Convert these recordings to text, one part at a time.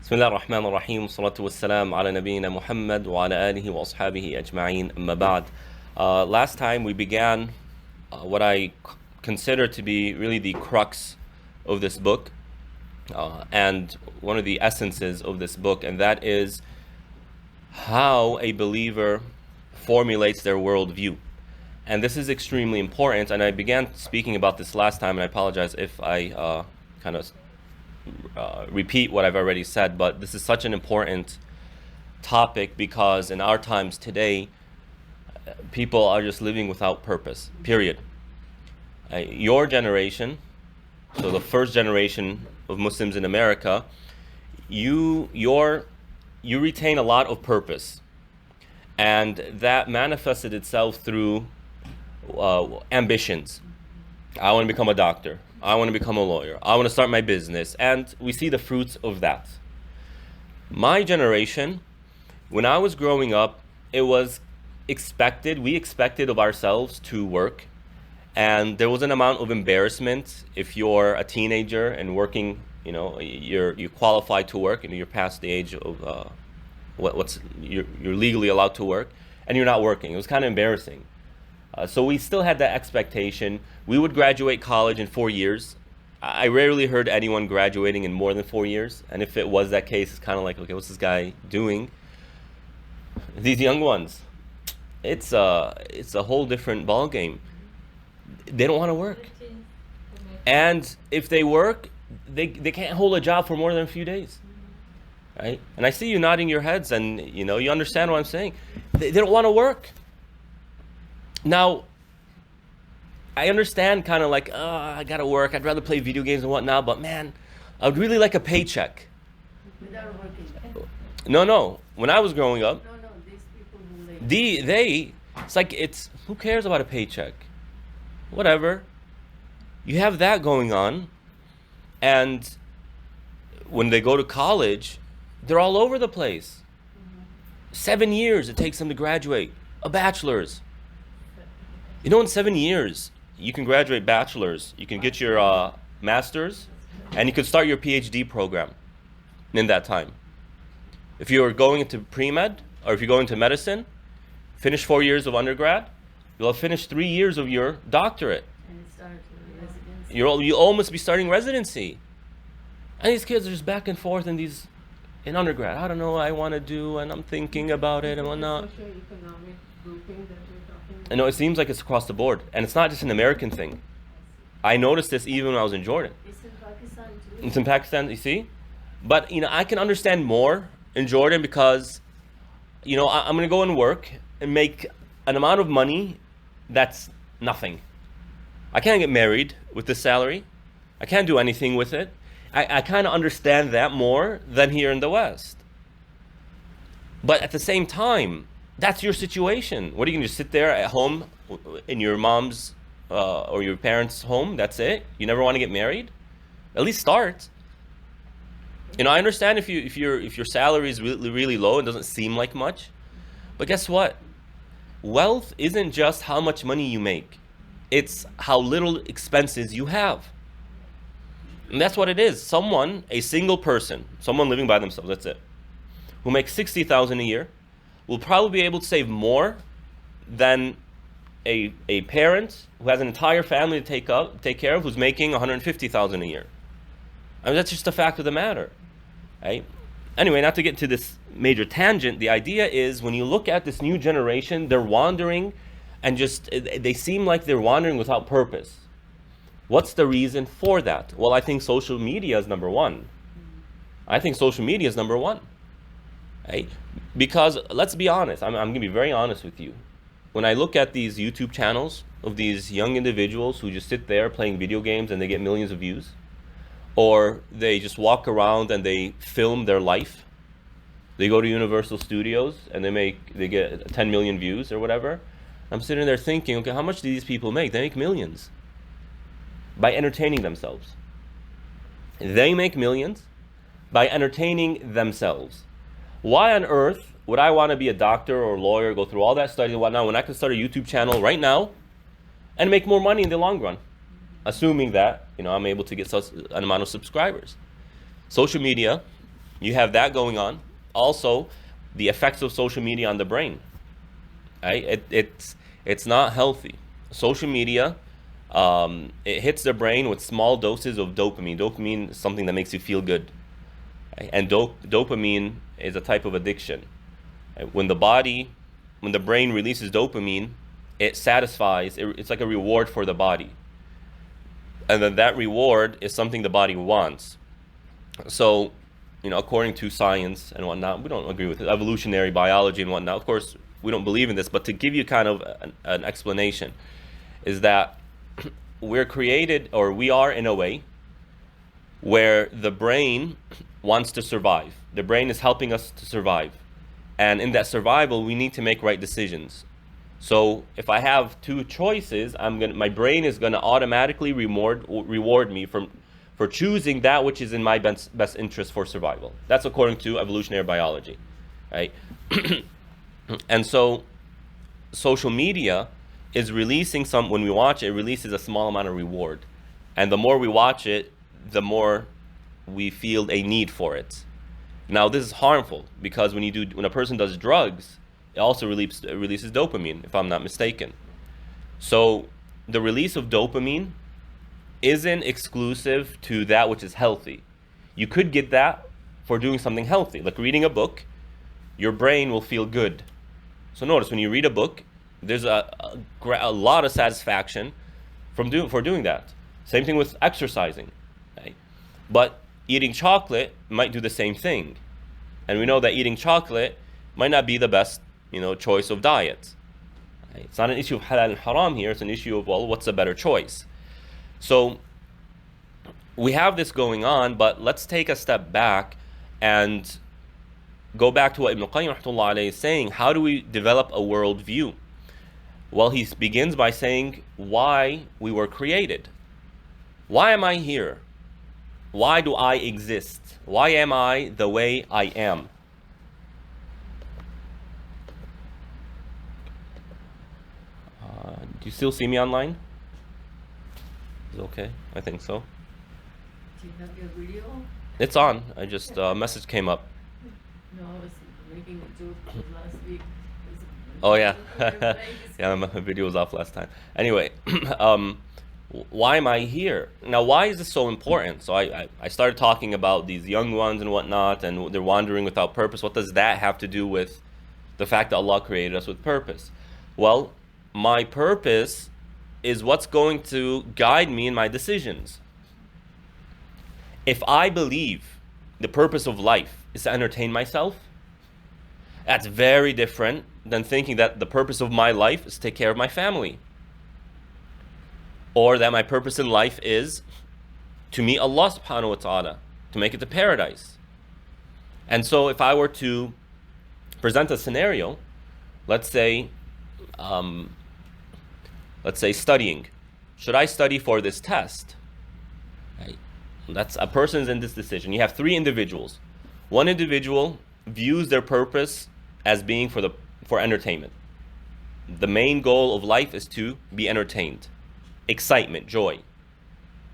بسم الله الرحمن الرحيم والصلاة والسلام على نبينا Muhammad وعلى آله وأصحابه أجمعين أما بعد. Last time we began what I consider to be really the crux of this book and one of the essences of this book, and that is how a believer formulates their worldview. And this is extremely important, and I began speaking about this last time, and I apologize if I kind of repeat what I've already said, but this is such an important topic because in our times today, people are just living without purpose, period. Your generation, so the first generation of Muslims in America, you retain a lot of purpose, and that manifested itself through ambitions. I want to become a doctor. I want to become a lawyer. I want to start my business. And we see the fruits of that. My generation, when I was growing up, it was expected, we expected of ourselves to work. And there was an amount of embarrassment if you're a teenager and working, you're qualified to work, and you're past the age of you're legally allowed to work, and you're not working. It was kind of embarrassing. So we still had that expectation. We would graduate college in 4 years. I rarely heard anyone graduating in more than 4 years. And if it was that case, it's kind of like, okay, what's this guy doing? These young ones, it's a whole different ballgame. They don't want to work. And if they work, they can't hold a job for more than a few days. Right? And I see you nodding your heads, and you understand what I'm saying. They don't want to work. Now, I understand kind of like, I gotta work, I'd rather play video games and whatnot, but man, I would really like a paycheck. Without working. No. When I was growing up, No, these people who it's like, who cares about a paycheck? Whatever. You have that going on, and when they go to college, they're all over the place. 7 years it takes them to graduate, a bachelor's. In 7 years, you can graduate bachelor's, you can get your master's, and you can start your PhD program in that time. If you're going into pre-med, or if you're going into medicine, finish 4 years of undergrad, you'll have finished 3 years of your doctorate. and it started residency. You'll almost be starting residency. And these kids are just back and forth in undergrad. I don't know what I want to do, and I'm thinking about it and whatnot. Socioeconomic grouping that we're talking about. I know it seems like it's across the board, and it's not just an American thing. I noticed this even when I was in Jordan. It's in Pakistan too. It's in Pakistan, you see? But, I can understand more in Jordan because, I'm going to go and work and make an amount of money that's nothing. I can't get married with this salary. I can't do anything with it. I kind of understand that more than here in the West. But at the same time, that's your situation. What are you going to just sit there at home in your mom's or your parents' home? That's it? You never want to get married? At least start. I understand if your salary is really, really low and doesn't seem like much. But guess what? Wealth isn't just how much money you make. It's how little expenses you have. And that's what it is. A single person, someone living by themselves, that's it, who makes $60,000 a year, will probably be able to save more than a parent who has an entire family to take care of, who's making $150,000 a year. I mean, that's just a fact of the matter, right? Anyway, not to get to this major tangent, the idea is when you look at this new generation, they're wandering, and they seem like they're wandering without purpose. What's the reason for that? Well, I think social media is number one. Right? Because let's be honest, I'm going to be very honest with you. When I look at these YouTube channels of these young individuals who just sit there playing video games and they get millions of views, or they just walk around and they film their life, they go to Universal Studios and they get 10 million views or whatever, I'm sitting there thinking, okay, how much do these people make? They make millions by entertaining themselves. They make millions by entertaining themselves. Why on earth would I want to be a doctor or a lawyer, go through all that study and whatnot, when I can start a YouTube channel right now and make more money in the long run? Assuming that, I'm able to get such an amount of subscribers. Social media You have that going on. Also, the effects of social media on the brain. Right? It's not healthy. Social media, it hits the brain with small doses of dopamine. Dopamine is something that makes you feel good, right? And dopamine is a type of addiction. Right? When the brain releases dopamine, it satisfies. It's like a reward for the body, and then that reward is something the body wants. So, according to science and whatnot, we don't agree with it. Evolutionary biology and whatnot. Of course, we don't believe in this, but to give you kind of an explanation, is that we're created, or we are in a way where the brain wants to survive. The brain is helping us to survive. And in that survival, we need to make right decisions. So if I have two choices, my brain is going to automatically reward me for choosing that which is in my best interest for survival. That's according to evolutionary biology, right? And so social media is releasing when we watch it, it releases a small amount of reward. And the more we watch it, the more we feel a need for it. Now, this is harmful because when a person does drugs, it also releases dopamine, if I'm not mistaken. So the release of dopamine isn't exclusive to that which is healthy. You could get that for doing something healthy, like reading a book. Your brain will feel good. So notice, when you read a book, there's a lot of satisfaction for doing that. Same thing with exercising, right? But eating chocolate might do the same thing. And we know that eating chocolate might not be the best, choice of diet. Right? It's not an issue of halal and haram here. It's an issue of, well, what's a better choice? So we have this going on, but let's take a step back and go back to what Ibn Qayyim rahmatullah alayhi is saying. How do we develop a worldview? Well, he begins by saying why we were created. Why am I here? Why do I exist? Why am I the way I am? Do you still see me online? Is it okay? I think so. Do you have your video? It's on. I just, a message came up. No, I was making a joke because last week. Oh, yeah. Yeah, my video was off last time. Anyway, why am I here? Now, why is this so important? So I started talking about these young ones and whatnot, and they're wandering without purpose. What does that have to do with the fact that Allah created us with purpose? Well, my purpose is what's going to guide me in my decisions. If I believe the purpose of life is to entertain myself, that's very different than thinking that the purpose of my life is to take care of my family. Or that my purpose in life is to meet Allah subhanahu wa ta'ala, to make it to paradise. And so if I were to present a scenario, let's say studying. Should I study for this test? Right. That's a person's in this decision. You have three individuals. One individual views their purpose as being for entertainment. The main goal of life is to be entertained. Excitement, joy.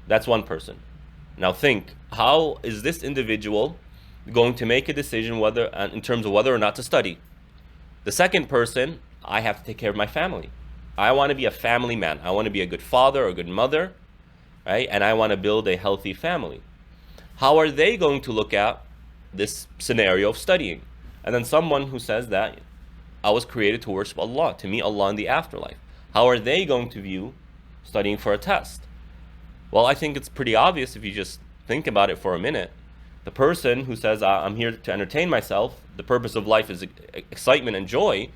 That's one person. Now think, how is this individual going to make a decision in terms of whether or not to study? The second person, I have to take care of my family. I want to be a family man. I want to be a good father or a good mother, right? And I want to build a healthy family. How are they going to look at this scenario of studying? And then someone who says that I was created to worship Allah, to meet Allah in the afterlife. How are they going to view studying for a test? Well, I think it's pretty obvious if you just think about it for a minute. The person who says, I'm here to entertain myself, the purpose of life is excitement and joy,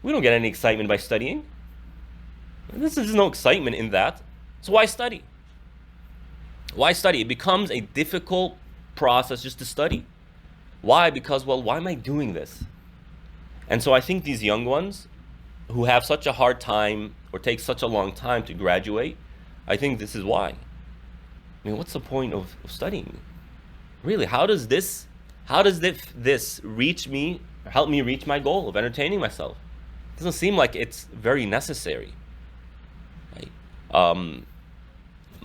we don't get any excitement by studying. There's no excitement in that. So why study? Why study? It becomes a difficult process just to study. Why? Because, well, why am I doing this? And so I think these young ones who have such a hard time or take such a long time to graduate, I think this is why. I mean, what's the point of studying? Really, how does this reach me, help me reach my goal of entertaining myself? It doesn't seem like it's very necessary. Right?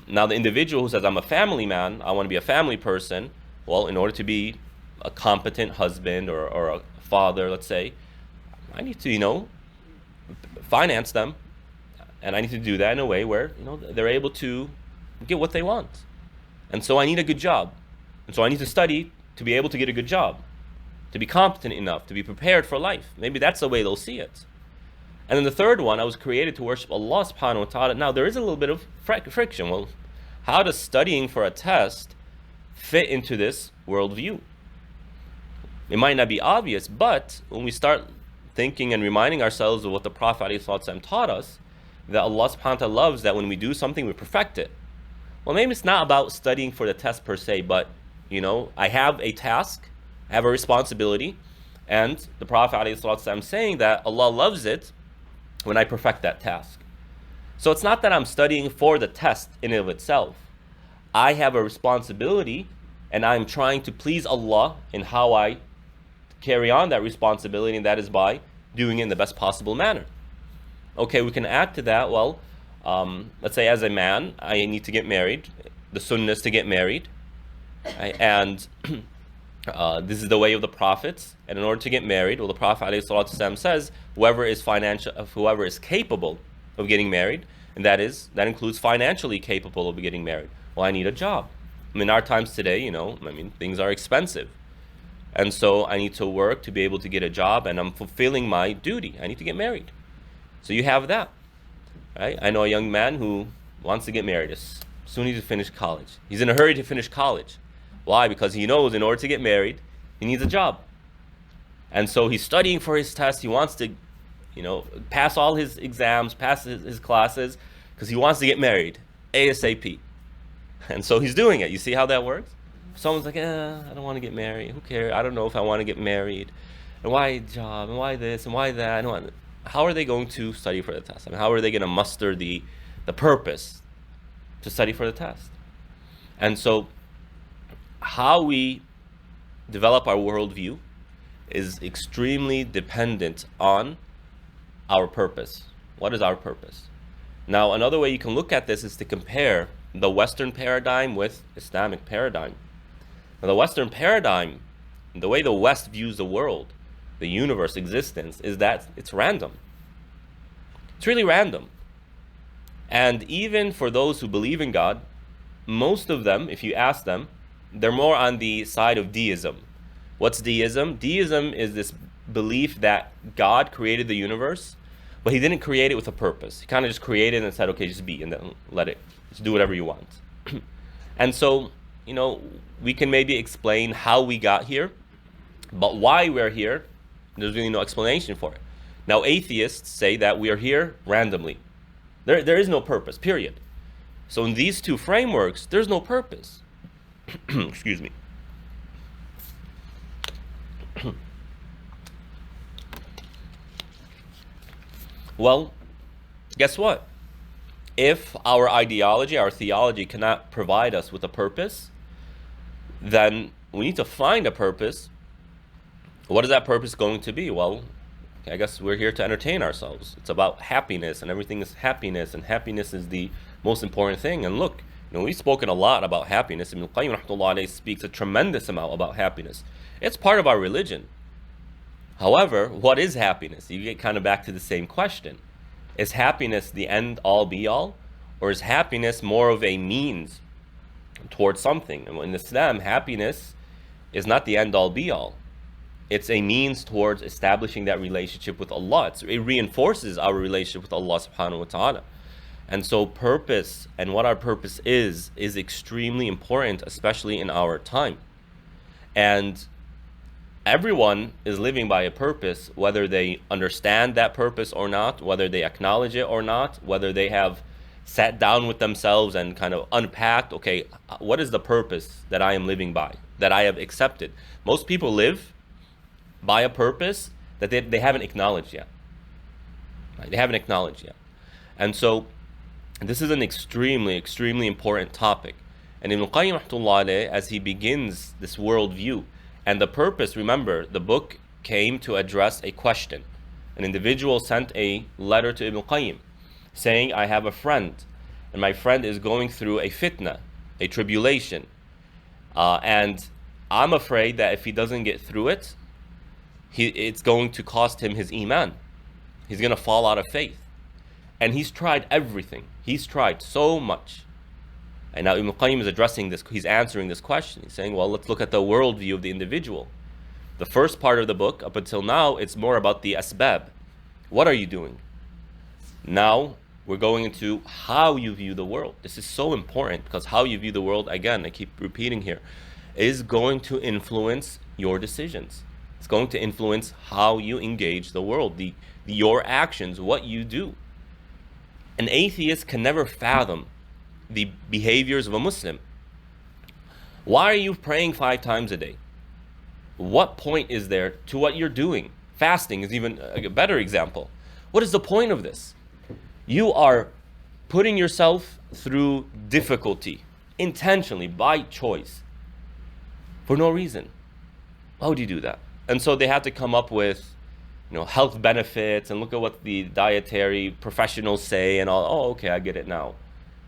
Now the individual who says, I'm a family man, I want to be a family person, well, in order to be a competent husband or a father, let's say, I need to, finance them, and I need to do that in a way where, they're able to get what they want. And so I need a good job. And so I need to study to be able to get a good job, to be competent enough, to be prepared for life. Maybe that's the way they'll see it. And then the third one, I was created to worship Allah subhanahu wa ta'ala. Now, there is a little bit of friction. Well, how does studying for a test fit into this worldview? It might not be obvious, but when we start thinking and reminding ourselves of what the Prophet ﷺ taught us, that Allah subhanahu wa ta'ala loves that when we do something, we perfect it. Well, maybe it's not about studying for the test per se, but, I have a task, I have a responsibility, and the Prophet ﷺ saying that Allah loves it when I perfect that task. So it's not that I'm studying for the test in and of itself. I have a responsibility, and I'm trying to please Allah in how I carry on that responsibility, and that is by doing it in the best possible manner. Okay, we can add to that, well, let's say as a man, I need to get married. The sunnah is to get married. And this is the way of the prophets. And in order to get married, well, the Prophet ﷺ says, whoever is capable of getting married, and that includes financially capable of getting married. Well, I need a job. In our times today, things are expensive. And so I need to work to be able to get a job, and I'm fulfilling my duty. I need to get married. So you have that, right? I know a young man who wants to get married as soon as he finishes college. He's in a hurry to finish college. Why? Because he knows in order to get married, he needs a job. And so he's studying for his test. He wants to, pass all his exams, pass his classes, because he wants to get married ASAP. And so he's doing it. You see how that works? Someone's like, I don't want to get married. Who cares? I don't know if I want to get married. And why job? And why this? And why that? How are they going to study for the test? How are they going to muster the purpose to study for the test? And so how we develop our worldview is extremely dependent on our purpose. What is our purpose? Now, another way you can look at this is to compare the Western paradigm with Islamic paradigm. Now, the Western paradigm, the way the West views the world, the universe, existence, is that it's random. It's really random. And even for those who believe in God, most of them, if you ask them, they're more on the side of deism. What's deism? Deism is this belief that God created the universe, but he didn't create it with a purpose. He kind of just created and said, okay, just be, and then let it, just do whatever you want. And so, we can maybe explain how we got here, but why we're here, there's really no explanation for it. Now, atheists say that we are here randomly. There is no purpose, period. So in these two frameworks, there's no purpose. Excuse me. Well, guess what? If our ideology, our theology cannot provide us with a purpose, then we need to find a purpose. What is that purpose going to be? Well, I guess we're here to entertain ourselves. It's about happiness, and everything is happiness, and happiness is the most important thing. And look, we've spoken a lot about happiness. Ibn Qayyim rahmatullahi alayhi speaks a tremendous amount about happiness. It's part of our religion. However, what is happiness? You get kind of back to the same question. Is happiness the end all be all? Or is happiness more of a means towards something? And in Islam, happiness is not the end all be all. It's a means towards establishing that relationship with Allah. It reinforces our relationship with Allah subhanahu wa ta'ala. And so purpose and what our purpose is extremely important, especially in our time. And everyone is living by a purpose, whether they understand that purpose or not, whether they acknowledge it or not, whether they have sat down with themselves and kind of unpacked, okay, what is the purpose that I am living by, that I have accepted? Most people live by a purpose that they haven't acknowledged yet. Right? They haven't acknowledged yet. And so this is an extremely, extremely important topic. And Ibn Qayyim rahmatullahi alayhi, as he begins this worldview, and the purpose, remember, the book came to address a question. An individual sent a letter to Ibn Qayyim saying, I have a friend, and my friend is going through a fitna, a tribulation. And I'm afraid that if he doesn't get through it, it's going to cost him his iman. He's going to fall out of faith. And he's tried everything. He's tried so much. And now Ibn Qayyim is addressing this, he's answering this question. He's saying, well, let's look at the worldview of the individual. The first part of the book, up until now, it's more about the asbab. What are you doing? Now, we're going into how you view the world. This is so important because how you view the world, again, I keep repeating here, is going to influence your decisions. It's going to influence how you engage the world, your actions, what you do. An atheist can never fathom the behaviors of a Muslim. Why are you praying 5 times a day? What point is there to what you're doing? Fasting is even a better example. What is the point of this? You are putting yourself through difficulty, intentionally, by choice, for no reason. Why would you do that? And so they had to come up with, health benefits and look at what the dietary professionals say and all. Oh, okay, I get it now.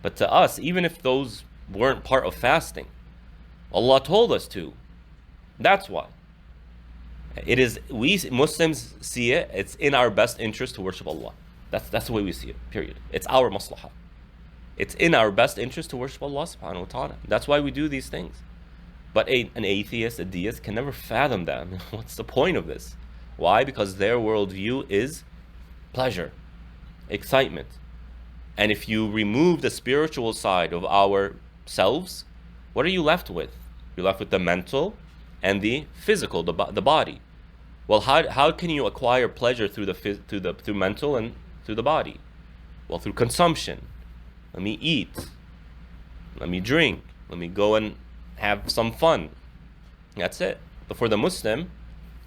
But to us, even if those weren't part of fasting, Allah told us to. That's why. We Muslims see it, it's in our best interest to worship Allah. That's the way we see it, period. It's our maslahah. It's in our best interest to worship Allah subhanahu wa ta'ala. That's why we do these things. But an atheist, a deist, can never fathom that. What's the point of this? Why? Because their worldview is pleasure, excitement. And if you remove the spiritual side of ourselves, what are you left with? You're left with the mental and the physical, the body. Well, how can you acquire pleasure through mental and through the body? Well, through consumption. Let me eat. Let me drink. Let me go and have some fun. That's it. But for the Muslim,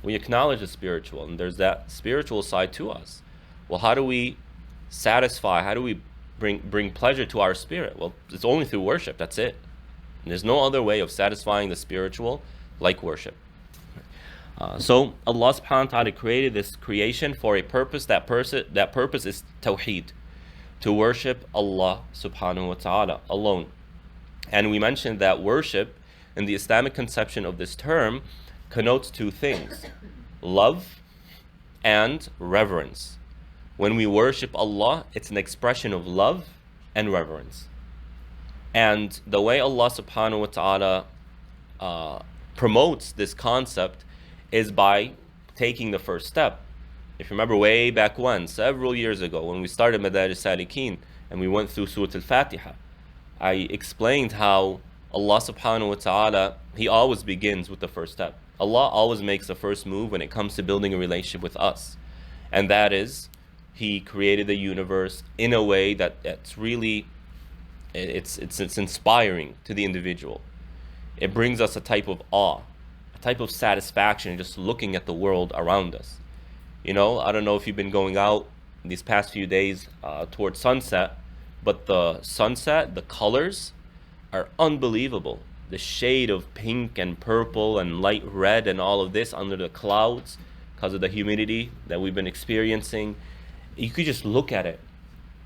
we acknowledge the spiritual, and there's that spiritual side to us. Well, how do we satisfy? How do we bring pleasure to our spirit? Well, it's only through worship. That's it. And there's no other way of satisfying the spiritual like worship. So Allah subhanahu wa ta'ala created this creation for a purpose. That purpose is tawheed, to worship Allah subhanahu wa ta'ala alone. And we mentioned that worship, in the Islamic conception of this term, connotes 2 things: love and reverence. When we worship Allah, it's an expression of love and reverence. And the way Allah subhanahu wa ta'ala promotes this concept is by taking the first step. If you remember way back when, several years ago, when we started Madarij Salikin and we went through Surah Al-Fatiha, I explained how Allah subhanahu wa ta'ala, He always begins with the first step. Allah always makes the first move when it comes to building a relationship with us. And that is, He created the universe in a way that's really, it's inspiring to the individual. It brings us a type of awe, a type of satisfaction just looking at the world around us. I don't know if you've been going out these past few days towards sunset, but the sunset, the colors are unbelievable. The shade of pink and purple and light red and all of this under the clouds because of the humidity that we've been experiencing. You could just look at it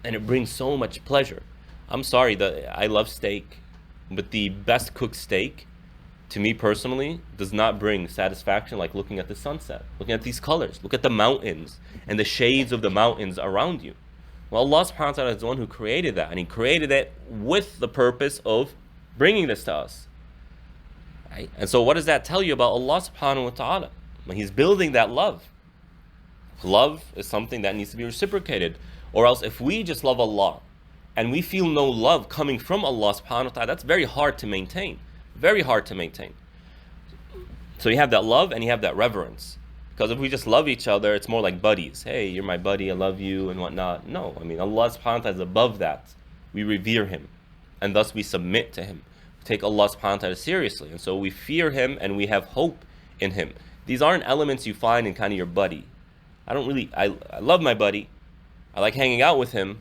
and it brings so much pleasure. I'm sorry, I love steak, but the best cooked steak, to me personally, does not bring satisfaction like looking at the sunset, looking at these colors. Look at the mountains and the shades of the mountains around you. Well, Allah subhanahu wa ta'ala is the one who created that, and He created it with the purpose of bringing this to us. Right? And so what does that tell you about Allah subhanahu wa ta'ala? When He's building that love. Love is something that needs to be reciprocated. Or else if we just love Allah and we feel no love coming from Allah subhanahu wa ta'ala, that's very hard to maintain. Very hard to maintain. So you have that love and you have that reverence. Because if we just love each other, it's more like buddies. Hey, you're my buddy, I love you, and whatnot. No, Allah subhanahu wa ta'ala is above that. We revere Him, and thus we submit to Him. We take Allah subhanahu wa ta'ala seriously, and so we fear Him and we have hope in Him. These aren't elements you find in kind of your buddy. I love my buddy. I like hanging out with him,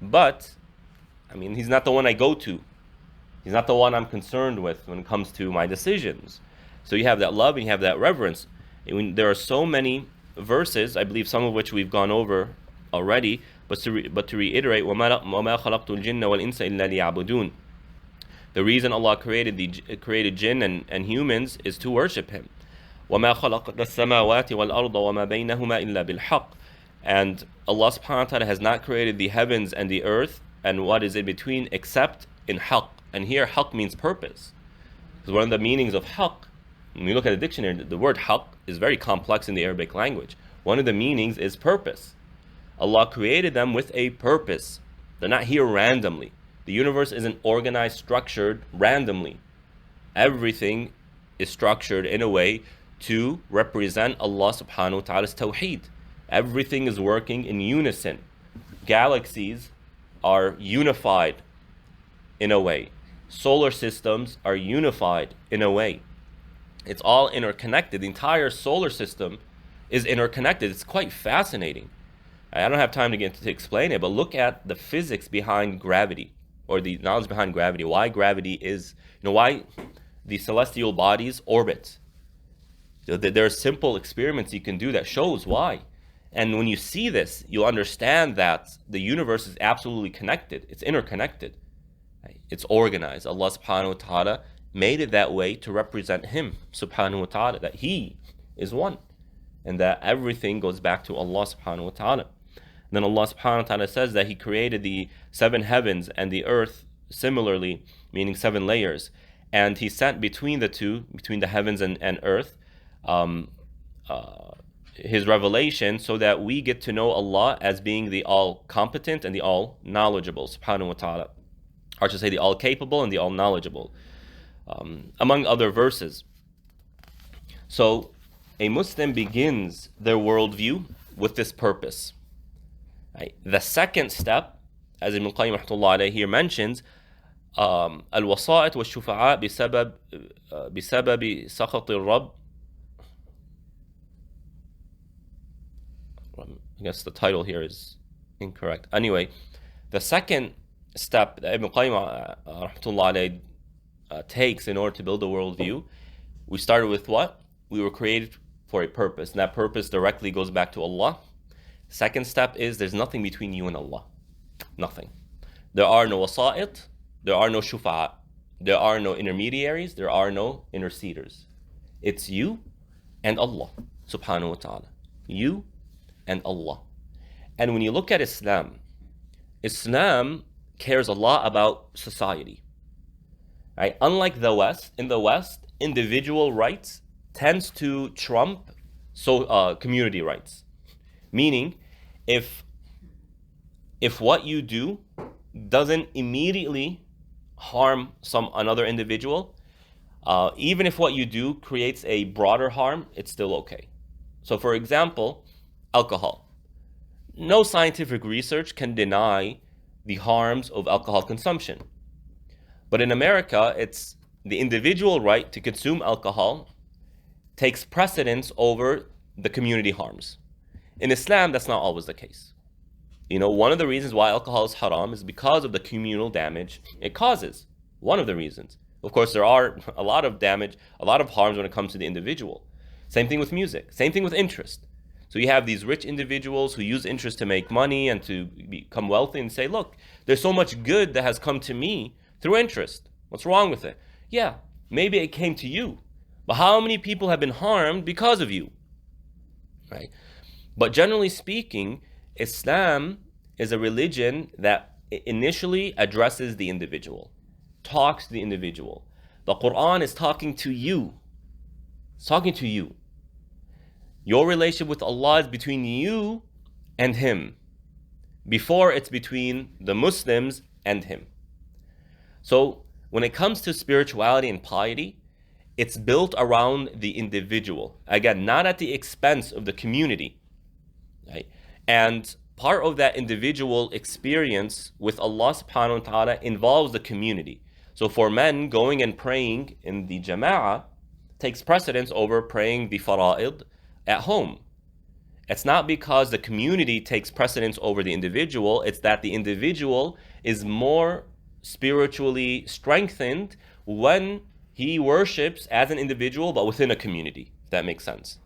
but, he's not the one I go to. He's not the one I'm concerned with when it comes to my decisions. So you have that love and you have that reverence. There are so many verses, I believe some of which we've gone over already, but to reiterate, وَمَا خَلَقْتُ الْجِنَّ وَالْإِنسَ إِلَّا لِيَعْبُدُونَ. The reason Allah created jinn and humans is to worship Him. وَمَا خَلَقْنَا السَّمَاوَاتِ وَالْأَرْضَ وَمَا بَيْنَهُمَا إِلَّا بِالْحَقِّ. And Allah subhanahu wa ta'ala has not created the heavens and the earth and what is in between except in haqq. And here haqq means purpose. Because one of the meanings of haqq, when we look at the dictionary, the word haqq is very complex in the Arabic language. One of the meanings is purpose. Allah created them with a purpose. They're not here randomly. The universe isn't organized, structured randomly. Everything is structured in a way to represent Allah subhanahu wa ta'ala's tawheed. Everything is working in unison. Galaxies are unified in a way. Solar systems are unified in a way. It's all interconnected. The entire solar system is interconnected. It's quite fascinating. I don't have time to explain it, but look at the physics behind gravity, or the knowledge behind gravity. Why gravity is, why the celestial bodies orbit. There are simple experiments you can do that shows why. And when you see this, you'll understand that the universe is absolutely connected. It's interconnected. It's organized. Allah subhanahu wa ta'ala made it that way to represent Him subhanahu wa ta'ala, that He is one. And that everything goes back to Allah subhanahu wa ta'ala. And then Allah subhanahu wa ta'ala says that He created the 7 heavens and the earth similarly, meaning 7 layers. And He sent between the two, between the heavens and earth, His revelation, so that we get to know Allah as being the all-competent and the all-knowledgeable, subhanahu wa ta'ala. Or to say the all-capable and the all-knowledgeable, among other verses. So, a Muslim begins their worldview with this purpose. Right? The second step, as Ibn Qayyim rahmatullah alayhi here mentions, الوسائط والشفعاء بسبب سخط الرب. I guess the title here is incorrect. Anyway, the second step that Ibn Qayyim rahmatullah alayhi takes in order to build a worldview, we started with what? We were created for a purpose, and that purpose directly goes back to Allah. Second step is there's nothing between you and Allah. Nothing. There are no wasa'it, there are no shufa'a, there are no intermediaries, there are no interceders. It's you and Allah subhanahu wa ta'ala. You and Allah. And when you look at Islam, Islam cares a lot about society. Right? Unlike the West, in the West, individual rights tends to trump community rights. Meaning, if what you do doesn't immediately harm another individual, even if what you do creates a broader harm, it's still okay. So for example, alcohol. No scientific research can deny the harms of alcohol consumption. But in America, it's the individual right to consume alcohol takes precedence over the community harms. In Islam, that's not always the case. One of the reasons why alcohol is haram is because of the communal damage it causes. One of the reasons. Of course, there are a lot of damage, a lot of harms when it comes to the individual. Same thing with music. Same thing with interest. So you have these rich individuals who use interest to make money and to become wealthy and say, look, there's so much good that has come to me through interest. What's wrong with it? Yeah, maybe it came to you. But how many people have been harmed because of you? Right? But generally speaking, Islam is a religion that initially addresses the individual, talks to the individual. The Quran is talking to you. It's talking to you. Your relationship with Allah is between you and Him, before it's between the Muslims and Him. So when it comes to spirituality and piety, it's built around the individual. Again, not at the expense of the community. Right? And part of that individual experience with Allah subhanahu wa ta'ala involves the community. So for men, going and praying in the jama'ah takes precedence over praying the fara'id at home. It's not because the community takes precedence over the individual, it's that the individual is more spiritually strengthened when he worships as an individual but within a community, if that makes sense.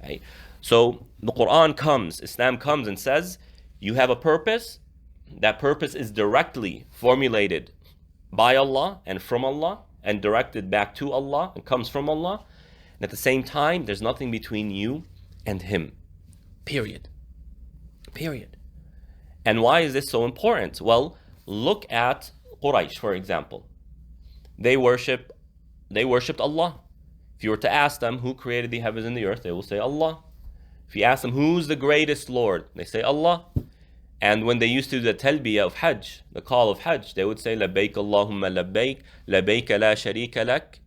Right? So the Quran comes, Islam comes and says, you have a purpose. That purpose is directly formulated by Allah and from Allah and directed back to Allah and comes from Allah. And at the same time, there's nothing between you and Him. Period. Period. And why is this so important? Well, look at Quraysh, for example. They worshipped Allah. If you were to ask them who created the heavens and the earth, they will say Allah. If you ask them who's the greatest Lord, they say Allah. And when they used to do the talbiyah of Hajj, the call of Hajj, they would say labbaik Allahumma labbaik, labbaik la sharika lak,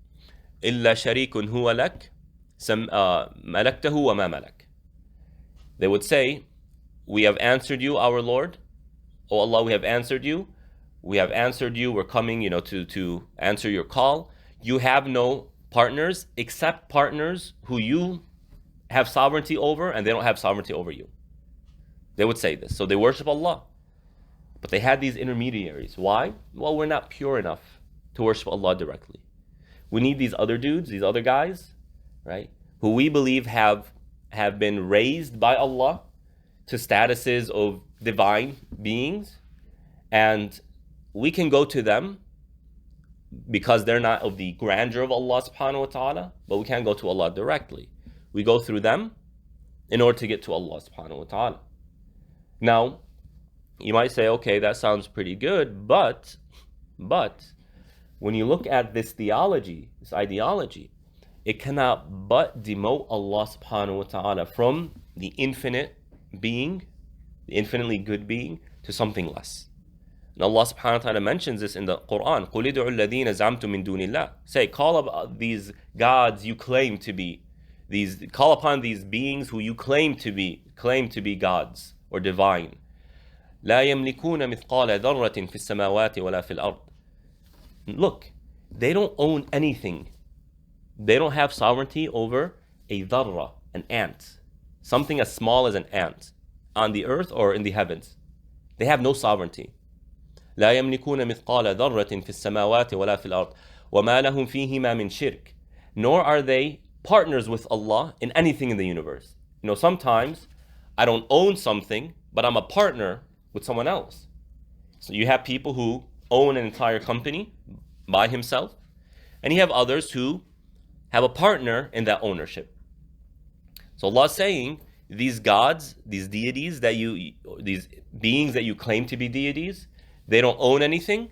illa sharikun huwa lak, malaktahu wa ma malak. They would say, we have answered you, our Lord. Oh Allah, we have answered you. We have answered you. We're coming, to answer your call. You have no partners except partners who you have sovereignty over, and they don't have sovereignty over you. They would say this. So they worship Allah. But they had these intermediaries. Why? Well, we're not pure enough to worship Allah directly. We need these other dudes, these other guys, right? Who we believe have been raised by Allah to statuses of divine beings. And we can go to them because they're not of the grandeur of Allah subhanahu wa ta'ala, but we can't go to Allah directly. We go through them in order to get to Allah subhanahu wa ta'ala. Now, you might say, okay, that sounds pretty good, but when you look at this theology, this ideology, it cannot but demote Allah subhanahu wa ta'ala from the infinite being, the infinitely good being, to something less. And Allah subhanahu wa ta'ala mentions this in the Quran. قُلِ ادْعُوا الَّذِينَ زَعَمْتُم مِّن دُونِ اللَّهِ. Say, call up these gods you claim to be, call upon these beings who you claim to be gods or divine. لَا يَمْلِكُونَ مِثْقَالَ ذَرَّةٍ فِي السَّمَاوَاتِ وَلَا فِي الْأَرْضِ. Look, they don't own anything. They don't have sovereignty over a dharra, an ant, something as small as an ant, on the earth or in the heavens. They have no sovereignty. لا يملكون مثقال ذرة في السماوات ولا في الأرض وما لهم فيهما من شرك. Nor are they partners with Allah in anything in the universe. Sometimes I don't own something, but I'm a partner with someone else. So you have people who own an entire company by himself, and you have others who have a partner in that ownership. So Allah is saying, these gods, these deities these beings that you claim to be deities, they don't own anything.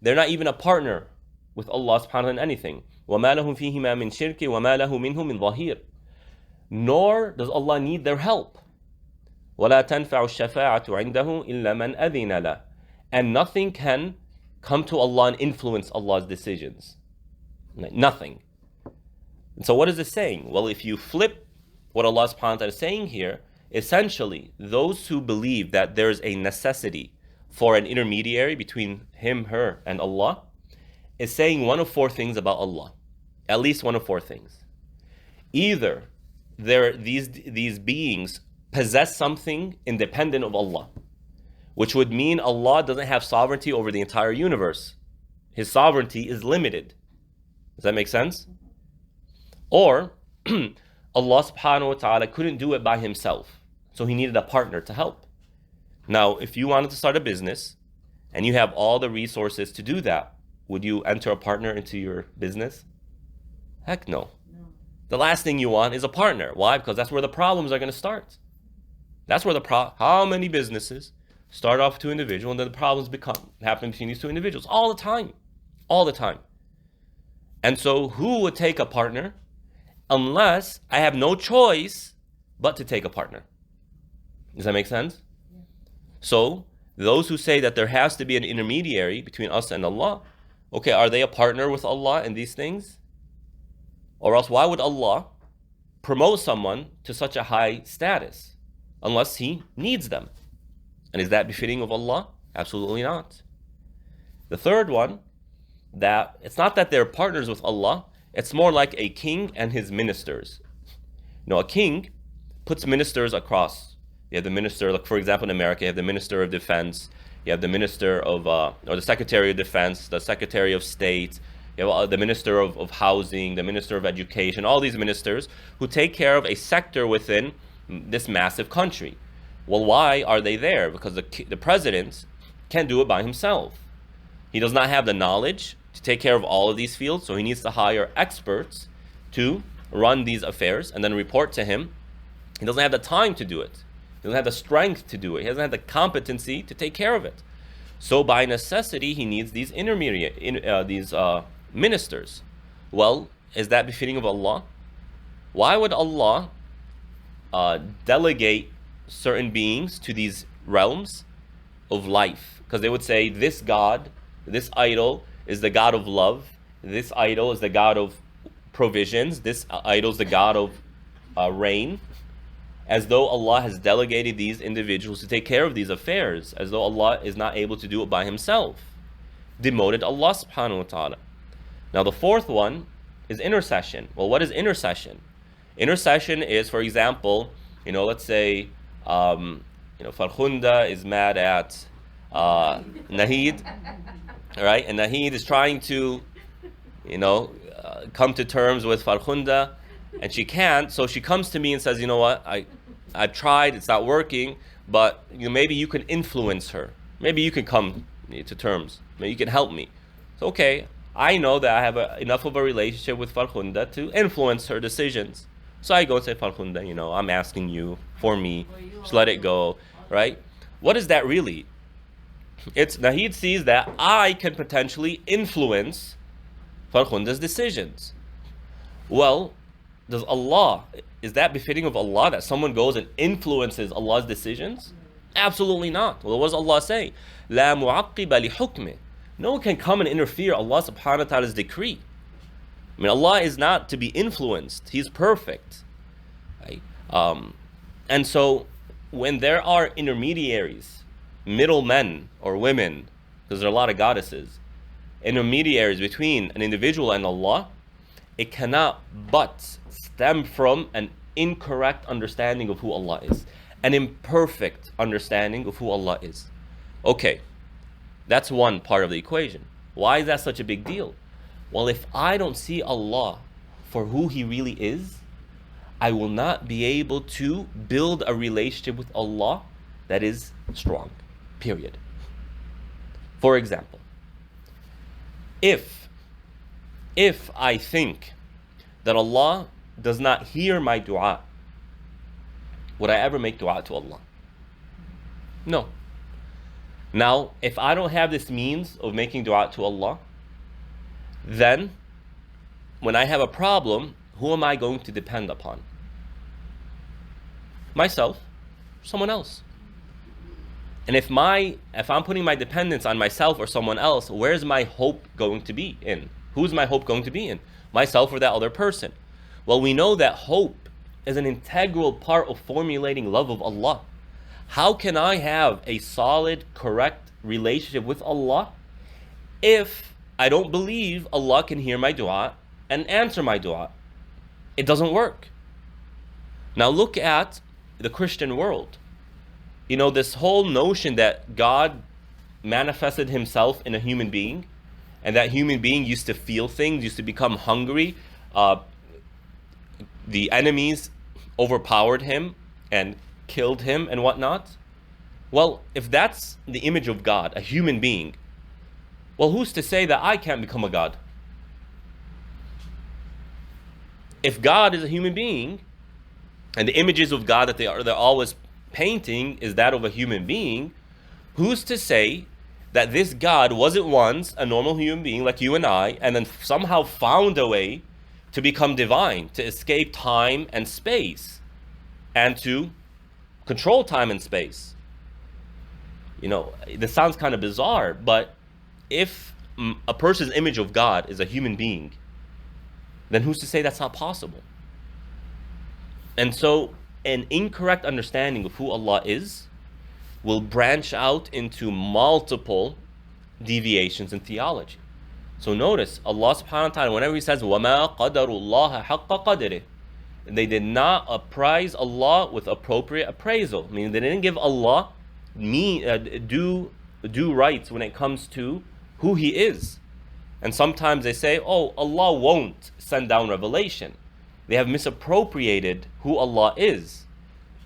They're not even a partner with Allah subhanahu wa ta'ala in anything. وَمَا لَهُمْ فِيهِمَا مِنْ شِرْكٍ وَمَا لَهُ مِنْهُ مِنْ ظَهِيرٍ. Nor does Allah need their help. وَلَا تَنْفَعُ الشَّفَاعَةُ عِنْدَهُ إِلَّا مَنْ أَذِنَ لَهُ. And nothing can come to Allah and influence Allah's decisions. Nothing. And so what is it saying? Well, if you flip what Allah subhanahu wa ta'ala is saying here, essentially, those who believe that there's a necessity for an intermediary between him, her, and Allah, is saying one of four things about Allah. At least one of four things. Either these beings possess something independent of Allah, which would mean Allah doesn't have sovereignty over the entire universe. His sovereignty is limited. Does that make sense? Or Allah subhanahu wa ta'ala couldn't do it by himself, so he needed a partner to help. Now, if you wanted to start a business and you have all the resources to do that, would you enter a partner into your business? Heck no. The last thing you want is a partner. Why? Because that's where the problems are going to start. That's where how many businesses start off with two individuals and then the problems happen between these two individuals all the time. All the time. And so who would take a partner unless I have no choice but to take a partner? Does that make sense? So, those who say that there has to be an intermediary between us and Allah, okay, are they a partner with Allah in these things? Or else why would Allah promote someone to such a high status unless he needs them? And is that befitting of Allah? Absolutely not. The third one, that it's not that they're partners with Allah, it's more like a king and his ministers. A king puts ministers across. You have the minister, like for example in America, you have the Minister of Defense, you have the Minister of, or the Secretary of Defense, the Secretary of State, you have the Minister of Housing, the Minister of Education, all these ministers who take care of a sector within this massive country. Well, why are they there? Because the president can't do it by himself. He does not have the knowledge to take care of all of these fields, so he needs to hire experts to run these affairs and then report to him. He doesn't have the time to do it. He doesn't have the strength to do it. He doesn't have the competency to take care of it. So by necessity, he needs these ministers. Well, is that befitting of Allah? Why would Allah delegate certain beings to these realms of life? Because they would say, this God, this idol is the God of love. This idol is the God of provisions. This idol is the God of rain. As though Allah has delegated these individuals to take care of these affairs, as though Allah is not able to do it by himself. Demoted Allah subhanahu wa ta'ala. Now the fourth one is intercession. Well, what is intercession? Intercession is, for example, let's say, Farkhunda is mad at Nahid, right? And Nahid is trying to, come to terms with Farkhunda, and she can't, so she comes to me and says, you know what, I've tried, it's not working, but maybe you can influence her. Maybe you can come to terms. Maybe you can help me. So, okay, I know that I have enough of a relationship with Farkhunda to influence her decisions. So I go and say, Farkhunda, I'm asking you for me. Just let it go, right? What is that really? It's Nahid sees that I can potentially influence Farkhunda's decisions. Well, is that befitting of Allah that someone goes and influences Allah's decisions? Absolutely not. Well, what does Allah say? لا معقب لحكمه. No one can come and interfere Allah subhanahu wa ta'ala's decree. I mean, Allah is not to be influenced. He's perfect. Right? And so when there are intermediaries, middlemen or women, because there are a lot of goddesses, intermediaries between an individual and Allah, it cannot but stem from an incorrect understanding of who Allah is, an imperfect understanding of who Allah is. Okay, that's one part of the equation. Why is that such a big deal? Well, if I don't see Allah for who He really is, I will not be able to build a relationship with Allah that is strong, period. For example, if I think that Allah does not hear my dua, would I ever make dua to Allah? No. Now, if I don't have this means of making dua to Allah, then when I have a problem, who am I going to depend upon? Myself, someone else. And if I'm putting my dependence on myself or someone else, where's my hope going to be in? Who's my hope going to be in? Myself or that other person? Well, we know that hope is an integral part of formulating love of Allah. How can I have a solid, correct relationship with Allah if I don't believe Allah can hear my dua and answer my dua? It doesn't work. Now look at the Christian world. This whole notion that God manifested himself in a human being, and that human being used to feel things, used to become hungry. The enemies overpowered him and killed him and whatnot. Well, if that's the image of God, a human being, well, who's to say that I can't become a God? If God is a human being, and the images of God that they're always painting is that of a human being, who's to say that this God wasn't once a normal human being like you and I, and then somehow found a way to become divine, to escape time and space, and to control time and space? This sounds kind of bizarre, but if a person's image of God is a human being, then who's to say that's not possible? And so an incorrect understanding of who Allah is will branch out into multiple deviations in theology. So notice, Allah subhanahu wa ta'ala, whenever He says, وَمَا قَدَرُ اللَّهَ حَقَّ قَدْرِهِ, they did not appraise Allah with appropriate appraisal. Meaning they didn't give Allah due rights when it comes to who He is. And sometimes they say, oh, Allah won't send down revelation. They have misappropriated who Allah is,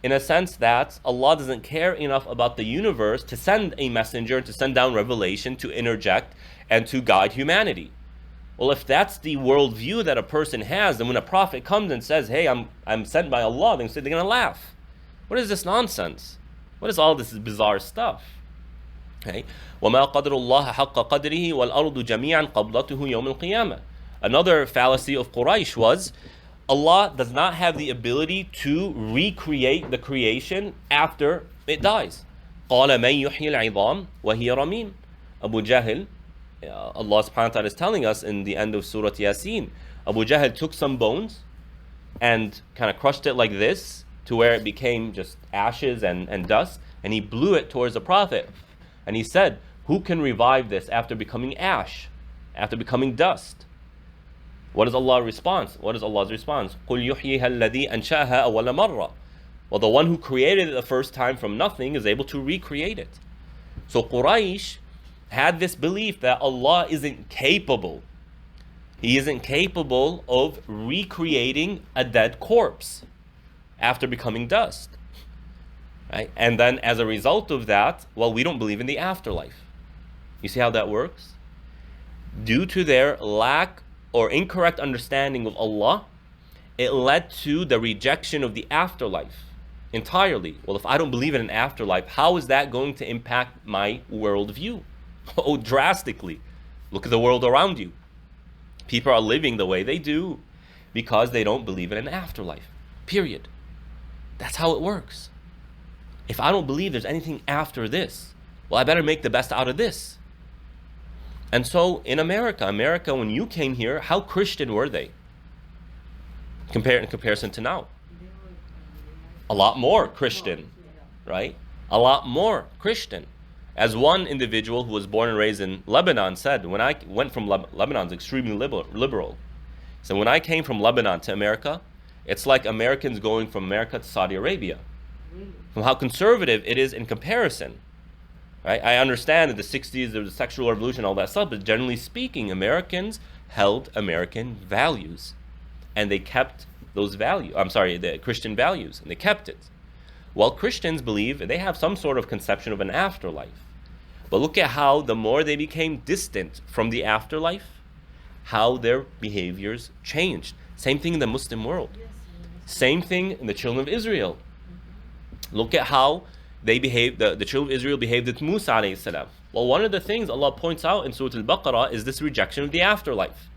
in a sense that Allah doesn't care enough about the universe to send a messenger, to send down revelation, to interject and to guide humanity. Well, if that's the worldview that a person has, then when a prophet comes and says, hey, I'm sent by Allah, they're going to laugh. What is this nonsense? What is all this bizarre stuff? Okay. وَمَا قَدْرُ اللَّهَ حَقَّ قَدْرِهِ وَالْأَرْضُ جَمِيعًا قَبْضَتُهُ يَوْمَ الْقِيَامَةِ. Another fallacy of Quraysh was Allah does not have the ability to recreate the creation after it dies. قَالَ مَنْ يُحْيِي الْعِظَامِ وَهِيَ رَمِيمٌ. Abu Jahl, Allah subhanahu wa ta'ala is telling us in the end of Surah Yasin, Abu Jahl took some bones and kind of crushed it like this to where it became just ashes and dust, and he blew it towards the Prophet. And he said, who can revive this after becoming ash, after becoming dust? What is Allah's response? What is Allah's response? قُلْ يُحْيِيهَا الَّذِي أَنْشَأَهَا أَوَّلَ مَرَّةٍ. Well, the one who created it the first time from nothing is able to recreate it. So Quraysh had this belief that Allah isn't capable. He isn't capable of recreating a dead corpse after becoming dust. Right? And then as a result of that, well, we don't believe in the afterlife. You see how that works? Due to their lack or incorrect understanding of Allah, it led to the rejection of the afterlife entirely. Well, if I don't believe in an afterlife, how is that going to impact my worldview? Oh, drastically. Look at the world around you. People are living the way they do because they don't believe in an afterlife. Period. That's how it works. If I don't believe there's anything after this, well, I better make the best out of this. And so in America, when you came here, how Christian were they? In comparison to now. A lot more Christian, right? A lot more Christian. As one individual who was born and raised in Lebanon said, when I went from Lebanon's extremely liberal. So when I came from Lebanon to America, it's like Americans going from America to Saudi Arabia. From how conservative it is in comparison. Right? I understand that the 60s, there was a sexual revolution, all that stuff, but generally speaking, Americans held American values. And they kept those values, the Christian values, and they kept it. While Christians believe they have some sort of conception of an afterlife. But look at how the more they became distant from the afterlife, how their behaviors changed. Same thing in the Muslim world. Same thing in the children of Israel. Look at how they behaved, the children of Israel behaved with Musa alayhi salam. Well, one of the things Allah points out in Surah Al-Baqarah is this rejection of the afterlife.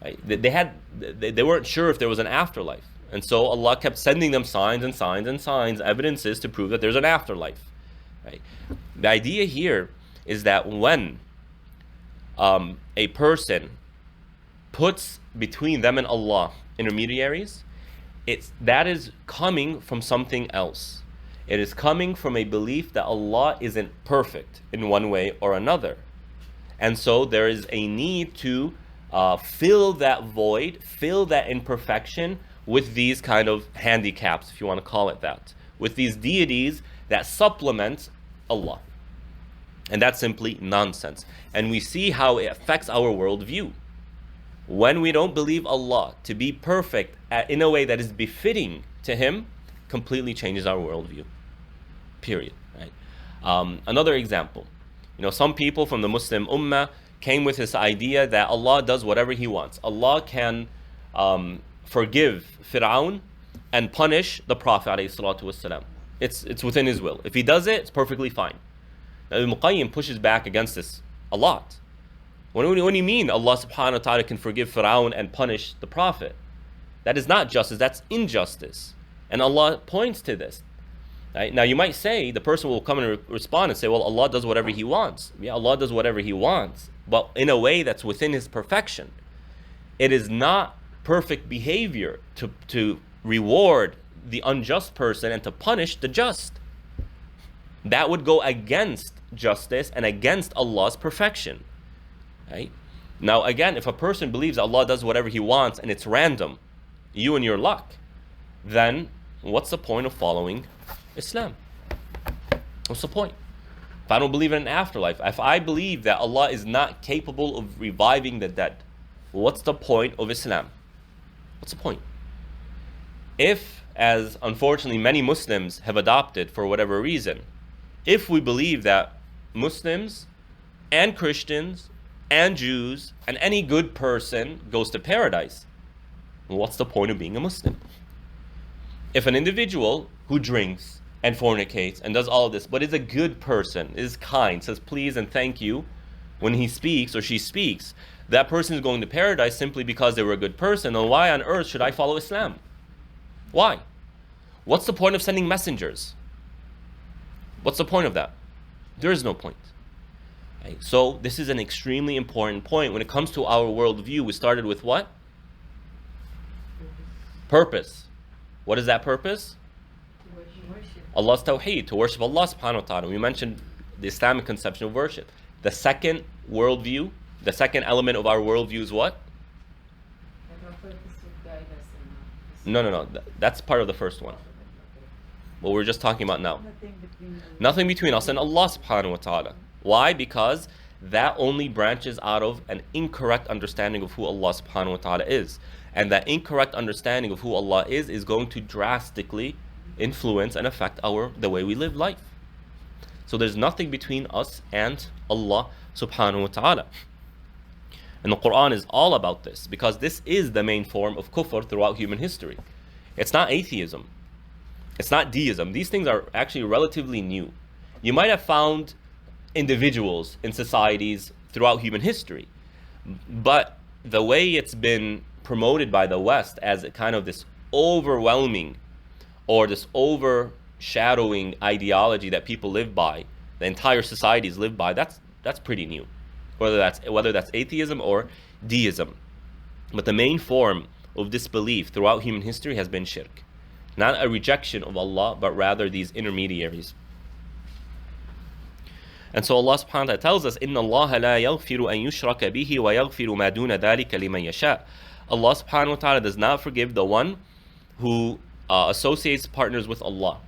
Right? They weren't sure if there was an afterlife. And so Allah kept sending them signs and signs and signs, evidences to prove that there's an afterlife. Right? The idea here is that when a person puts between them and Allah intermediaries, that is coming from something else. It is coming from a belief that Allah isn't perfect in one way or another. And so there is a need to fill that void, fill that imperfection with these kind of handicaps, if you want to call it that, with these deities that supplement Allah. And that's simply nonsense. And we see how it affects our worldview. When we don't believe Allah to be perfect in a way that is befitting to Him, completely changes our worldview. Period. Right? Another example. Some people from the Muslim Ummah came with this idea that Allah does whatever He wants. Allah can forgive Fir'aun and punish the Prophet ﷺ. It's within His will. If He does it, it's perfectly fine. Now, Ibn Qayyim pushes back against this a lot. What do you mean Allah subhanahu wa ta'ala can forgive Fir'aun and punish the Prophet? That is not justice, that's injustice. And Allah points to this. Right? Now you might say, the person will come and respond and say, well, Allah does whatever He wants. Yeah, Allah does whatever He wants, but in a way that's within His perfection. It is not perfect behavior to reward the unjust person and to punish the just. That would go against justice and against Allah's perfection. Right? Now again, if a person believes that Allah does whatever He wants and it's random, you and your luck, then what's the point of following Islam? What's the point? If I don't believe in an afterlife, if I believe that Allah is not capable of reviving the dead, what's the point of Islam? What's the point? If, as unfortunately many Muslims have adopted for whatever reason, if we believe that Muslims and Christians and Jews and any good person goes to paradise. What's the point of being a Muslim? If an individual who drinks and fornicates and does all of this, but is a good person, is kind, says please and thank you when he speaks or she speaks, that person is going to paradise simply because they were a good person. And why on earth should I follow Islam? Why? What's the point of sending messengers? What's the point of that? There is no point. Right? So this is an extremely important point. When it comes to our worldview, we started with what? Purpose. What is that purpose? Worship. Allah's tawheed, to worship Allah subhanahu wa ta'ala. We mentioned the Islamic conception of worship. The second worldview, the second element of our worldview is what? And our purpose to guide us in No. That's part of the first one. What we're just talking about now. Nothing between us and Allah subhanahu wa ta'ala. Why? Because that only branches out of an incorrect understanding of who Allah subhanahu wa ta'ala is. And that incorrect understanding of who Allah is going to drastically influence and affect the way we live life. So there's nothing between us and Allah subhanahu wa ta'ala. And the Quran is all about this, because this is the main form of kufr throughout human history. It's not atheism. It's not deism. These things are actually relatively new. You might have found individuals in societies throughout human history, but the way it's been promoted by the West as a kind of this overwhelming or this overshadowing ideology that people live by, the entire societies live by, that's pretty new. Whether that's atheism or deism. But the main form of disbelief throughout human history has been shirk. Not a rejection of Allah, but rather these intermediaries. And so Allah subhanahu wa ta'ala tells us, إِنَّ اللَّهَ لَا يَغْفِرُ أَن يُشْرَكَ بِهِ وَيَغْفِرُ مَا دُونَ ذَلِكَ لِمَن يَشَاءُ. Allah subhanahu wa ta'ala does not forgive the one who associates partners with Allah.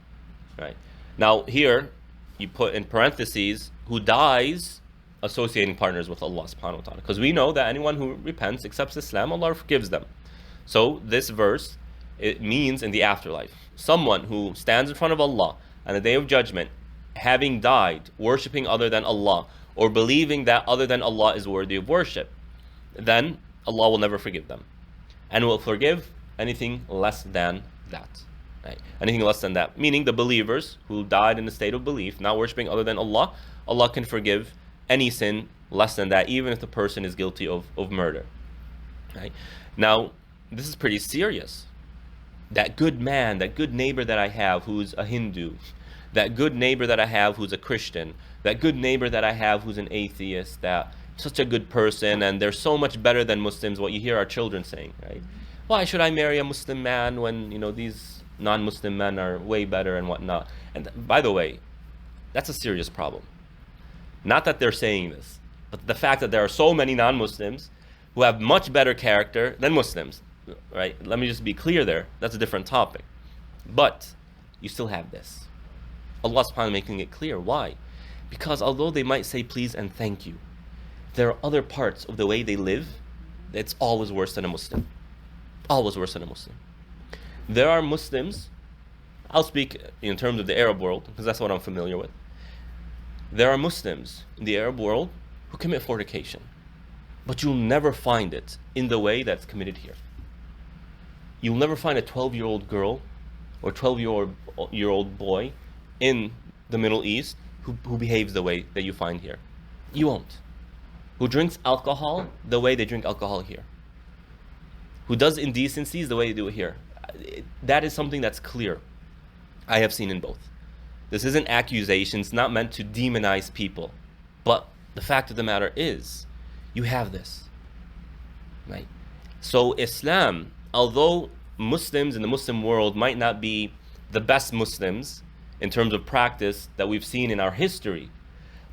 Right? Now here, you put in parentheses, who dies associating partners with Allah subhanahu wa ta'ala. Because we know that anyone who repents, accepts Islam, Allah forgives them. So this verse, it means in the afterlife. Someone who stands in front of Allah on the day of judgment, having died, worshipping other than Allah, or believing that other than Allah is worthy of worship, then Allah will never forgive them. And will forgive anything less than that. Right? Anything less than that. Meaning the believers who died in the state of belief, not worshipping other than Allah, Allah can forgive any sin less than that, even if the person is guilty of murder. Right? Now, this is pretty serious. That good man, that good neighbor that I have who's a Hindu, that good neighbor that I have who's a Christian, that good neighbor that I have who's an atheist, that such a good person, and they're so much better than Muslims, what you hear our children saying, right? Why should I marry a Muslim man when, these non-Muslim men are way better and whatnot? And by the way, that's a serious problem. Not that they're saying this, but the fact that there are so many non-Muslims who have much better character than Muslims, right? Let me just be clear there. That's a different topic. But you still have this. Allah subhanahu wa ta'ala making it clear. Why? Because although they might say please and thank you, there are other parts of the way they live that's always worse than a Muslim. Always worse than a Muslim. There are Muslims, I'll speak in terms of the Arab world, because that's what I'm familiar with. There are Muslims in the Arab world who commit fornication, but you'll never find it in the way that's committed here. You'll never find a 12-year-old girl or 12-year-old boy in the Middle East who behaves the way that you find here. You won't. Who drinks alcohol the way they drink alcohol here. Who does indecencies the way they do it here. That is something that's clear. I have seen in both. This isn't accusations, not meant to demonize people. But the fact of the matter is, you have this. Right? So Islam, although Muslims in the Muslim world might not be the best Muslims in terms of practice that we've seen in our history,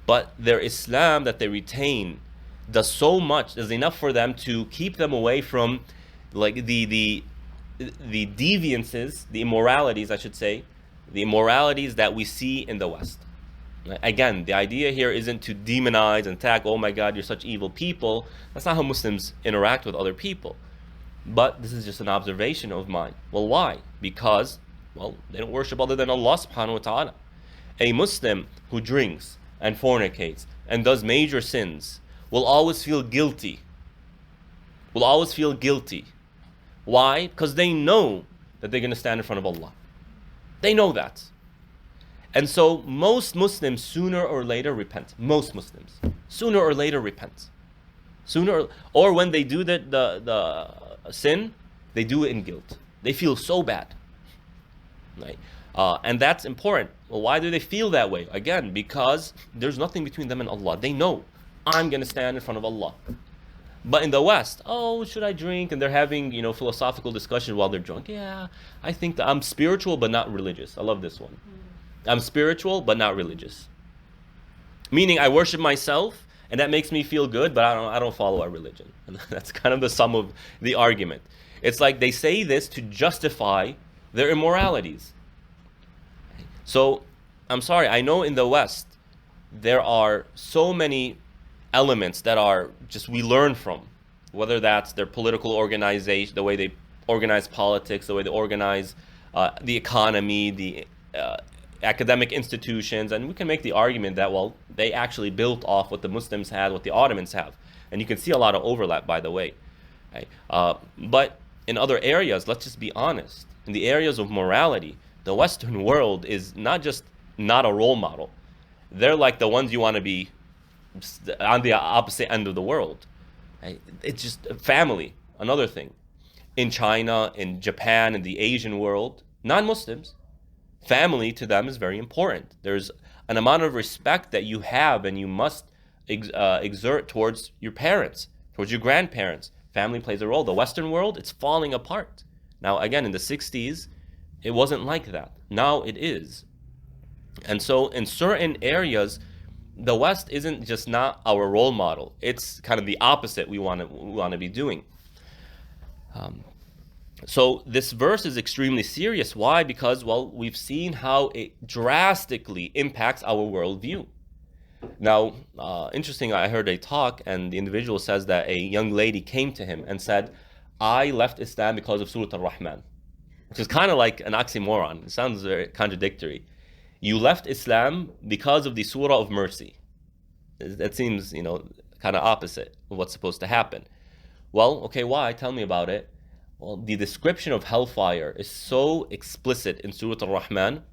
but their Islam that they retain does so much, is enough for them to keep them away from like the deviances, the immoralities, I should say, the immoralities that we see in the West. Again, the idea here isn't to demonize and attack, oh my God, you're such evil people. That's not how Muslims interact with other people. But this is just an observation of mine. Well, why? Because, they don't worship other than Allah subhanahu wa ta'ala. A Muslim who drinks and fornicates and does major sins, will always feel guilty. Will always feel guilty. Why? Because they know that they're going to stand in front of Allah. They know that. And so most Muslims sooner or later repent. Most Muslims sooner or later repent. Or when they do the sin, they do it in guilt. They feel so bad. Right? And that's important. Well, why do they feel that way? Again, because there's nothing between them and Allah. They know, I'm going to stand in front of Allah. But in the West, oh, should I drink? And they're having, philosophical discussion while they're drunk. Yeah, I think that I'm spiritual but not religious. I love this one. I'm spiritual but not religious. Meaning I worship myself and that makes me feel good, but I don't follow our religion. And that's kind of the sum of the argument. It's like they say this to justify their immoralities. So, I'm sorry, I know in the West there are so many elements that are just we learn from, whether that's their political organization, the way they organize politics, the way they organize the economy, the academic institutions, and we can make the argument that, well, they actually built off what the Muslims had, what the Ottomans have. And you can see a lot of overlap, by the way. Right? But in other areas, let's just be honest, in the areas of morality, the Western world is not just not a role model. They're like the ones you want to be on the opposite end of the world. Right? It's just family, another thing. In China, in Japan, in the Asian world, non-Muslims, family to them is very important. There's an amount of respect that you have and you must exert towards your parents, towards your grandparents. Family plays a role. The Western world, it's falling apart. Now, again, in the 60s, it wasn't like that. Now it is. And so in certain areas, the West isn't just not our role model. It's kind of the opposite we want to be doing. So this verse is extremely serious. Why? Because, well, we've seen how it drastically impacts our worldview. Now, interesting, I heard a talk and the individual says that a young lady came to him and said, I left Islam because of Surah Al-Rahman, which is kind of like an oxymoron. It sounds very contradictory. You left Islam because of the Surah of Mercy. That seems, kind of opposite of what's supposed to happen. Well, okay, why? Tell me about it. Well, the description of hellfire is so explicit in Surah Al-Rahman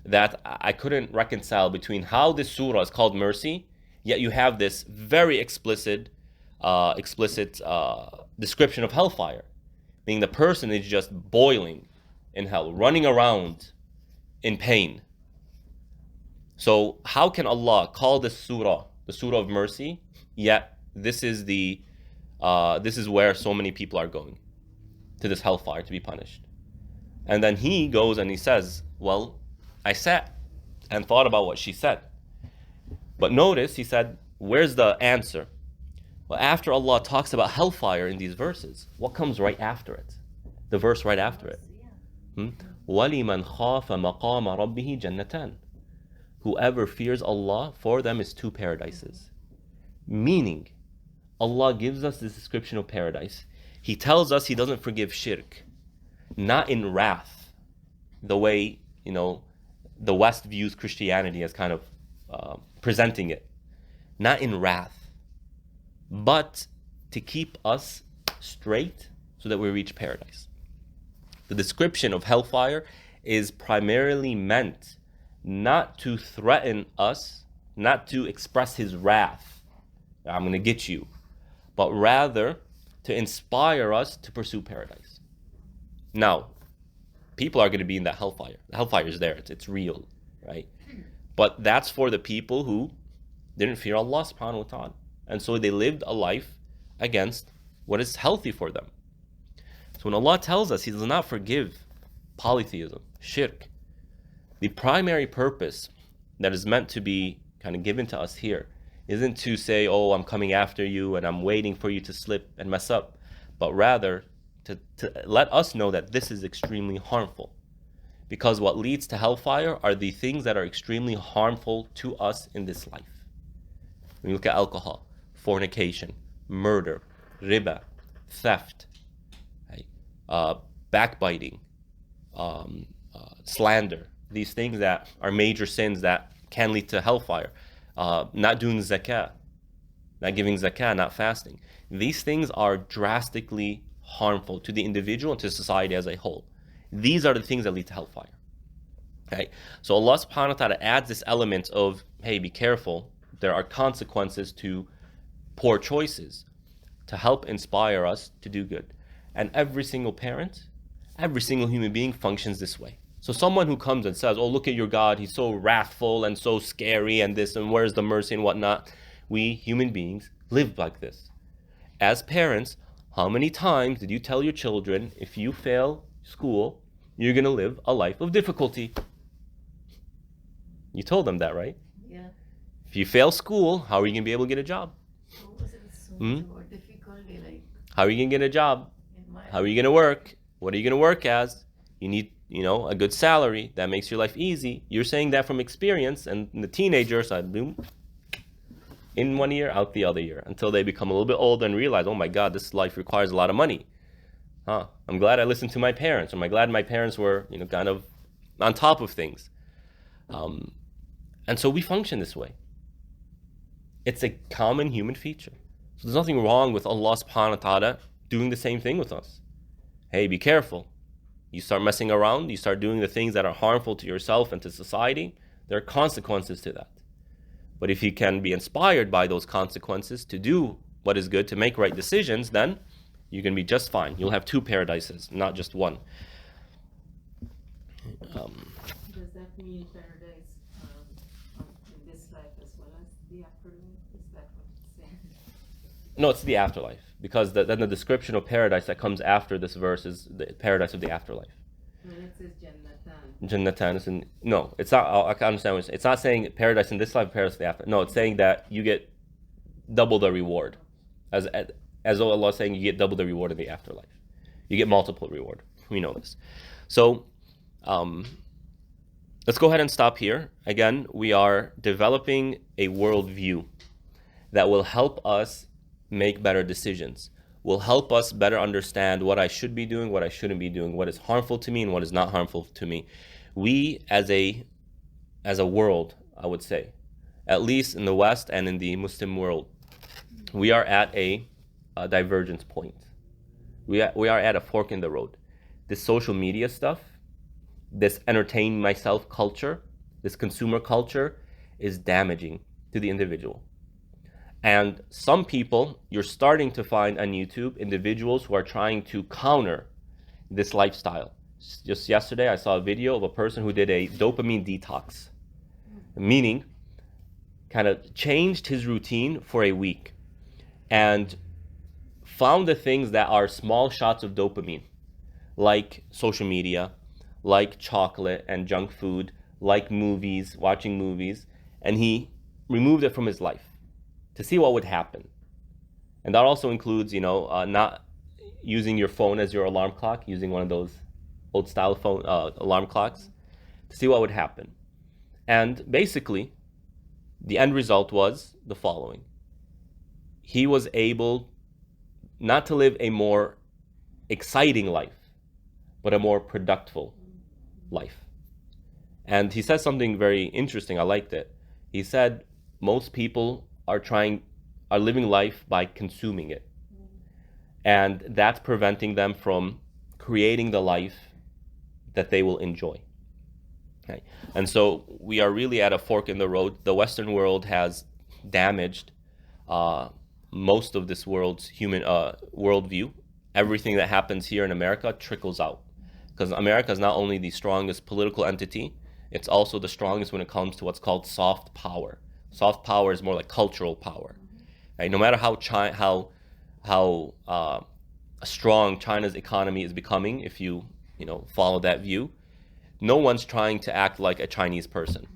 that I couldn't reconcile between how this surah is called mercy, yet you have this very explicit description of hellfire, meaning the person is just boiling in hell, running around in pain. So how can Allah call this surah the surah of mercy, yet this is where so many people are going, to this hellfire to be punished? And then he goes and he says, well, I sat and thought about what she said. But notice, he said, where's the answer? Well, after Allah talks about hellfire in these verses, what comes right after it? The verse right after it. وَلِمَنْ خَافَ مَقَامَ رَبِّهِ جَنَّتَانِ. Whoever fears Allah, for them is 2 paradises. Meaning, Allah gives us this description of paradise. He tells us He doesn't forgive shirk. Not in wrath, the way, the West views Christianity as kind of presenting it. Not in wrath, but to keep us straight so that we reach paradise. The description of hellfire is primarily meant not to threaten us, not to express His wrath, I'm going to get you, but rather to inspire us to pursue paradise. Now, people are going to be in that hellfire. The hellfire is there. It's real, right? But that's for the people who didn't fear Allah subhanahu wa ta'ala. And so they lived a life against what is healthy for them. So when Allah tells us He does not forgive polytheism, shirk, the primary purpose that is meant to be kind of given to us here isn't to say, oh, I'm coming after you and I'm waiting for you to slip and mess up, but rather to let us know that this is extremely harmful. Because what leads to hellfire are the things that are extremely harmful to us in this life. When you look at alcohol, fornication, murder, riba, theft, right? Backbiting, slander, these things that are major sins that can lead to hellfire. Not doing zakah, not giving zakah, not fasting. These things are drastically harmful to the individual and to society as a whole. These are the things that lead to hellfire. Okay, so Allah subhanahu wa ta'ala adds this element of, hey, be careful. There are consequences to poor choices to help inspire us to do good. And every single parent, every single human being functions this way. So someone who comes and says, oh, look at your God, he's so wrathful and so scary and this, and where's the mercy and whatnot? We human beings live like this. As parents, how many times did you tell your children, if you fail school, you're going to live a life of difficulty? You told them that, right? Yeah. If you fail school, how are you going to be able to get a job? So was it so much more difficulty? Like How are you going to get a job? in my How are you going to work? What are you going to work as? You need, a good salary that makes your life easy. You're saying that from experience, and the teenagers are boom, in one ear, out the other ear, until they become a little bit older and realize, oh my God, this life requires a lot of money. I'm glad I listened to my parents, or I'm glad my parents were, kind of on top of things. And so we function this way. It's a common human feature. So there's nothing wrong with Allah subhanahu wa ta'ala doing the same thing with us. Hey, be careful. You start messing around, you start doing the things that are harmful to yourself and to society, there are consequences to that. But if you can be inspired by those consequences to do what is good, to make right decisions, then you can be just fine. You'll have two paradises, not just one. does that mean paradise in this life as well as the afterlife? Is that what it's saying? No, it's the afterlife. Because then the description of paradise that comes after this verse is the paradise of the afterlife. When it says Jannatan. Jannatan is in, no, it's not. I can understand what it's not saying paradise in this life, paradise in the after. No, it's saying that you get double the reward, as though Allah is saying you get double the reward in the afterlife. You get multiple reward. We know this. So, let's go ahead and stop here. Again, we are developing a worldview that will help us make better decisions, will help us better understand what I should be doing, what I shouldn't be doing, what is harmful to me and what is not harmful to me. We as a world, I would say, at least in the West and in the Muslim world, we are at a divergence point. We are at a fork in the road. This social media stuff, this entertain myself culture, this consumer culture is damaging to the individual. And some people, you're starting to find on YouTube individuals who are trying to counter this lifestyle. Just yesterday, I saw a video of a person who did a dopamine detox, meaning kind of changed his routine for a week and found the things that are small shots of dopamine, like social media, like chocolate and junk food, like movies, watching movies, and he removed it from his life to see what would happen. And that also includes, not using your phone as your alarm clock, using one of those old style phone alarm clocks, to see what would happen. And basically, the end result was the following. He was able not to live a more exciting life, but a more productive life. And he said something very interesting. I liked it. He said most people are living life by consuming it. And that's preventing them from creating the life that they will enjoy. Okay. And so we are really at a fork in the road. The Western world has damaged most of this world's human worldview. Everything that happens here in America trickles out. Because America is not only the strongest political entity, it's also the strongest when it comes to what's called soft power. Soft power is more like cultural power. Right? No matter how strong China's economy is becoming, if you follow that view, no one's trying to act like a Chinese person.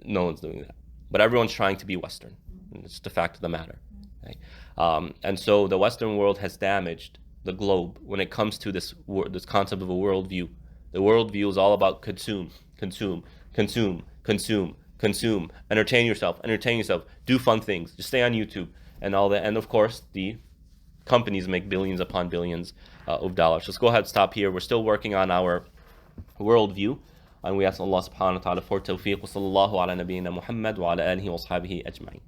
No one's doing that. But everyone's trying to be Western. It's the fact of the matter. Right? And so the Western world has damaged the globe when it comes to this concept of a worldview. The worldview is all about consume, entertain yourself, do fun things, just stay on YouTube and all that. And of course, the companies make billions upon billions of dollars. Let's go ahead and stop here. We're still working on our worldview, and we ask Allah subhanahu wa ta'ala for tawfiq. Wa sallallahu ala nabiyyina Muhammad wa ala alihi wa ashabihi ajma'in.